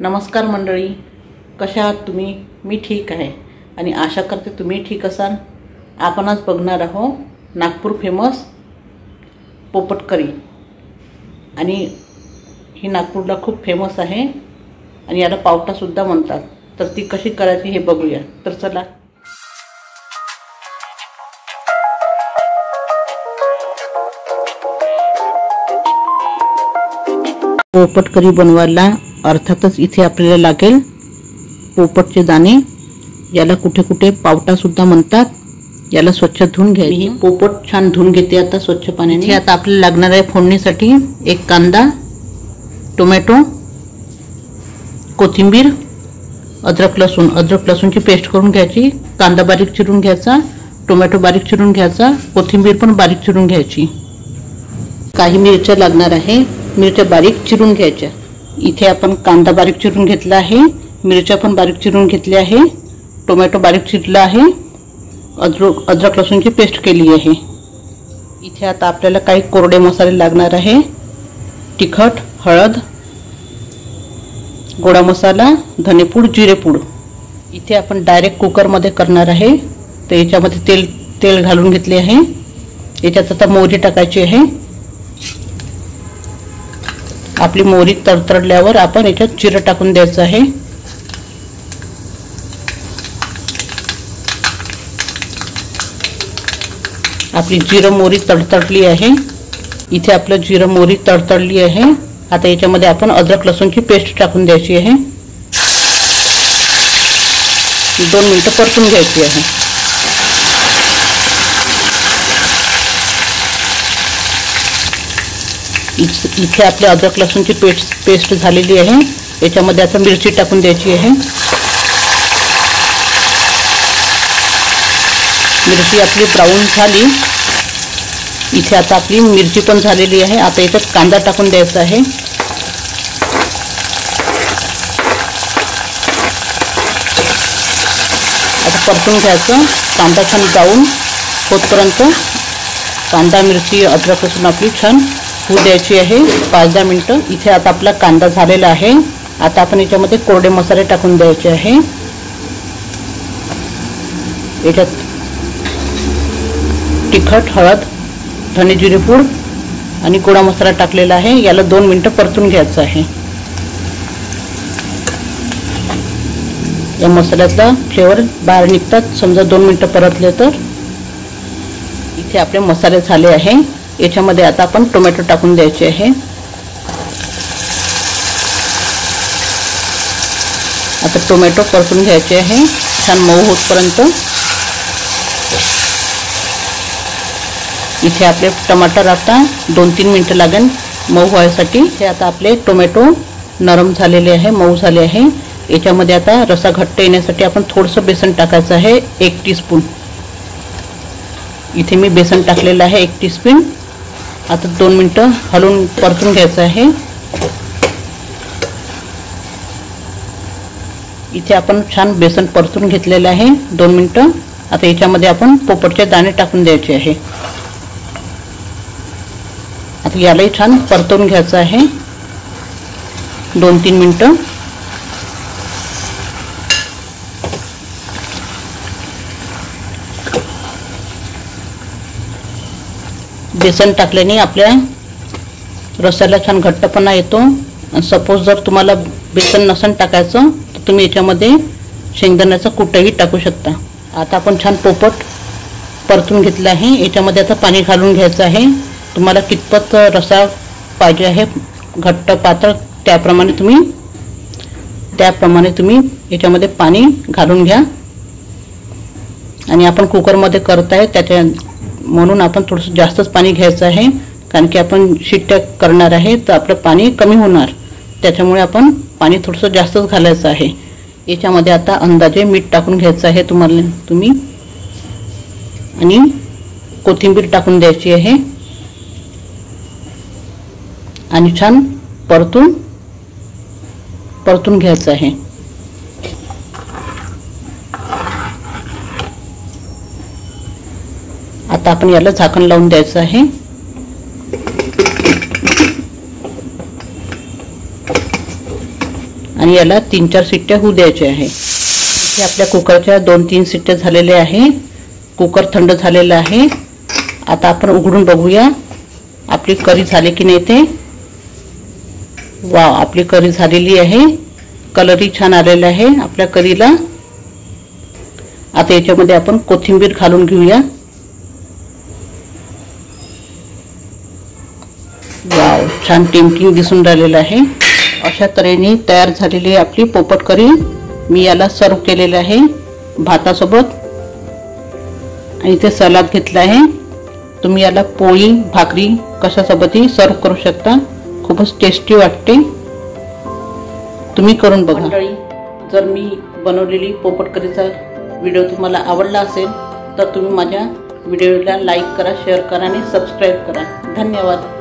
नमस्कार मंडळी, कशा आहात तुम्ही? मी ठीक आहे आणि आशा करते तुम्ही ठीक असाल. आपण आज बघणार आहोत नागपूर फेमस पोपट करी. आणि ही नागपूरला खूप फेमस आहे आणि याला पावटा सुद्धा म्हणतात. तर ती कशी करायची हे बघूया. तर चला. पोपट करी बनवायला अर्थातच इथे आपल्याला लागेल पोपटचे दाणे. याला कुठे कुठे पावटा सुद्धा म्हणतात. याला स्वच्छ धुवून घ्यायचे. पोपट छान धुवून घेते आता स्वच्छ पाण्याने. आता आपल्याला लागणार आहे फोडणीसाठी एक कांदा, टोमॅटो, कोथिंबीर, अद्रक लसूणची पेस्ट करून घ्यायची. कांदा बारीक चिरून घ्यायचा, टोमॅटो बारीक चिरून घ्यायचा, कोथिंबीर पण बारीक चिरून घ्यायची. काही मिरच्या लागणार आहे, मिरच्या बारीक चिरून घ्यायच्या. इथे आपण कांदा बारीक चिरून घेतला आहे, मिरच्या पण बारीक चिरून घेतली आहे, टोमॅटो बारीक चिरला आहे, अद्रक लसूणची पेस्ट केली आहे. इथे आता आपल्याला काही कोरडे मसाले लागणार आहे. तिखट, हळद, गोडा मसाला, धनेपूड, जिरेपूड. इथे आपण डायरेक्ट कुकरमध्ये करणार आहे. तर याच्यामध्ये तेल घालून घेतले आहे. याच्यात आता मोहरी टाकायची आहे. आपली मोहरी तडतडल्यावर आपण याच्यात जिरं टाकून द्यायचं आहे. आपली जिरं मोहरी तडतडली आहे. इथे आपलं जिरं मोहरी तडतडली आहे. आता याच्यामध्ये आपण अद्रक लसूणची पेस्ट टाकून द्यायची आहे. 2 मिनिटं परतून घ्यायची आहे. इथे आपल्या अद्रक लसूणची पेस्ट झालेली आहे. याच्यामध्ये आता मिरची टाकून द्यायची आहे. मिरची आपली ब्राऊन झाली. इथे आता आपली मिरची पण झालेली आहे. आता याच्यात कांदा टाकून द्यायचा आहे. आता परतून घ्यायचं. कांदा छान ब्राऊन होतपर्यंत कांदा, मिरची, अद्रक लसूण आपली छान होऊ द्यायची आहे 5-10 मिनिटं. इथे आता आपला कांदा झालेला आहे. आता आपण याच्यामध्ये कोरडे मसाले टाकून द्यायचे आहे. याच्यात तिखट, हळद, धने जिरे पूड आणि गोडा मसाला टाकलेला आहे. याला 2 मिनिटं परतून घ्यायचं आहे. या मसाल्यातला फ्लेवर बाहेर निघतात समजा 2 मिनिटं परतले तर. इथे आपले मसाले झाले आहे. याच्यामध्ये आता आपण टोमॅटो टाकून द्यायचे आहे. आता टोमॅटो परतून घ्यायचे आहे छान मऊ होतपर्यंत. इथे आपले टमाटर आता 2-3 मिनिटं लागेल मऊ व्हायसाठी. हे आता आपले टोमॅटो नरम झालेले आहे, मऊ झाले आहे. याच्यामध्ये आता रसा घट्ट येण्यासाठी आपण थोडंसं बेसन टाकायचं आहे 1 टीस्पून. इथे मी बेसन टाकलेलं आहे 1 टीस्पून. आता 2 मिनिटं हलवून परतून घ्यायचं आहे. इथे आपण छान बेसन परतून घेतलेलं आहे 2 मिनिटं. आता याच्यामध्ये आपण पोपटचे दाणे टाकून द्यायचे आहे. आता यालाही छान परतून घ्यायचं आहे 2-3 मिनिटं. बेसन टाकल्याने आपल्या रस्याला छान घट्टपणा येतो. सपोज जर तुम्हाला बेसन नसन टाकायचं तर तुम्ही याच्यामध्ये शेंगदाण्याचा कुटही टाकू शकता. आता आपण छान पोपट परतून घेतला आहे. याच्यामध्ये आता पाणी घालून घ्यायचं आहे. तुम्हाला कितपत रसा पाहिजे आहे, घट्ट पातळ, त्याप्रमाणे तुम्ही याच्यामध्ये पाणी घालून घ्या. आणि आपण कुकरमध्ये करताय त्याच्या म्हणून आपण थोडंसं जास्तच पाणी घ्यायचं आहे. कारण की आपण शिट्ट्या करणार आहे तर आपलं पाणी कमी होणार. त्याच्यामुळे आपण पाणी थोडंसं जास्तच घालायचं आहे. याच्यामध्ये आता अंदाजे मीठ टाकून घ्यायचं आहे तुम्ही. आणि कोथिंबीर टाकून द्यायची आहे. आणि छान परतून घ्यायचं आहे. आता आपण याला झाकण लावून द्यायचं आहे. आणि याला 3-4 शिट्ट्या होऊ द्यायच्या आहे। इथे आपल्या कुकरच्या 2-3 शिट्ट्या झालेल्या आहे। कुकर थंड झालेला आहे। आता आपण उघडून बघूया आपली करी झाली की नाही ते। वाव, आपली करी झालेली आहे। कलरही छान आलेला आहे आपल्या करीला। आता याच्यामध्ये आपण कोथिंबीर घालून घेऊया। वाव, छान टेम्पटिंग दिसून राहिलेलं आहे। अशा तऱ्हेने तयार झालेली आहे आपली पोपट करी। मी याला सर्व केलेलं आहे भातासोबत आणि ते सलाद घेतलं आहे। तुम्ही याला पोळी भाकरी कशासोबतही सर्व करू शकता। खूपच टेस्टी वाटते, तुम्ही करून बघा। मंडळी, जर मी बनवलेली पोपट करीचा व्हिडिओ तुम्हाला आवडला असेल तर तुम्ही माझ्या व्हिडिओला लाईक करा, शेअर करा आणि सबस्क्राईब करा। धन्यवाद।